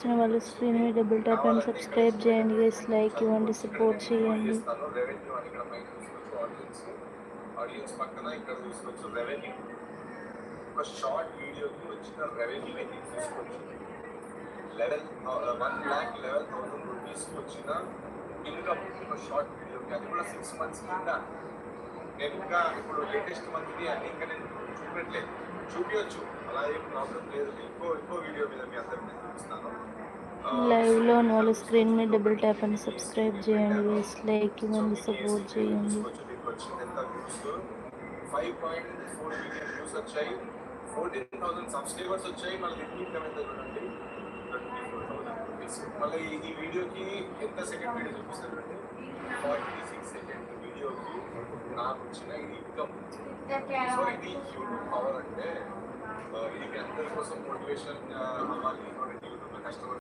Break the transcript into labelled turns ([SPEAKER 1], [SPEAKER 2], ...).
[SPEAKER 1] వచ్చిన వాళ్ళు స్క్రీన్ మీద డబుల్ ట్యాప్ అండ్ సబ్స్క్రైబ్ చేయండి గైస్, లైక్ ఇవ్వండి, సపోర్ట్ చేయండి.
[SPEAKER 2] రెవెన్యూ అని ఇక్కడ పైన చూసుకోవచ్చు. ఆడియన్స్ పక్కన ఇక్కడ చూసుకోవచ్చు రెవెన్యూ. ఒక షార్ట్ వీడియోకి వచ్చిన రెవెన్యూ అయితే చూసుకోవచ్చు. 1,11,000 రూపీస్ వచ్చిన ఇన్కమ్ ఒక షార్ట్ వీడియోకి, అది కూడా 6 months కింద. నేను ఇంకా ఇప్పుడు లేటెస్ట్ మంత్ది అని ఇంకా నేను చూపెట్టలేదు, చూపించచ్చు, అలా ఏం ప్రాబ్లం లేదు. ఇంకో వీడియో మీద మీ అందరికి నేను చూపిస్తాను.
[SPEAKER 1] లైవ్ లో ఉన్న వాళ్ళు స్క్రీన్ మీద డబుల్ ట్యాప్ అండ్ సబ్స్క్రైబ్ చేయండి గైస్, లైక్ ఇవ్వండి, సపోర్ట్ చేయండి.
[SPEAKER 2] మీకు వచ్చింది ఎంత వ్యూస్? 5.4 million వ్యూస్ వచ్చాయి, 14,000 సబ్స్క్రైబర్స్ వచ్చాయి. మళ్ళీ ఇన్కమ్ ఎంత చూడండి, 24,000 రూపీస్. మళ్ళీ ఈ వీడియోకి ఎంత సెకండ్ వీడియో చూపిస్తారంటే 46 సెకండ్ వీడియోకి నాకు వచ్చిన ఇది ఇన్కమ్. సో ఇది యూట్యూబ్ పవర్ అంటే. ఇది మీ అందరి కోసం మోటివేషన్ అవ్వాలి. యూట్యూబ్ కష్టపడి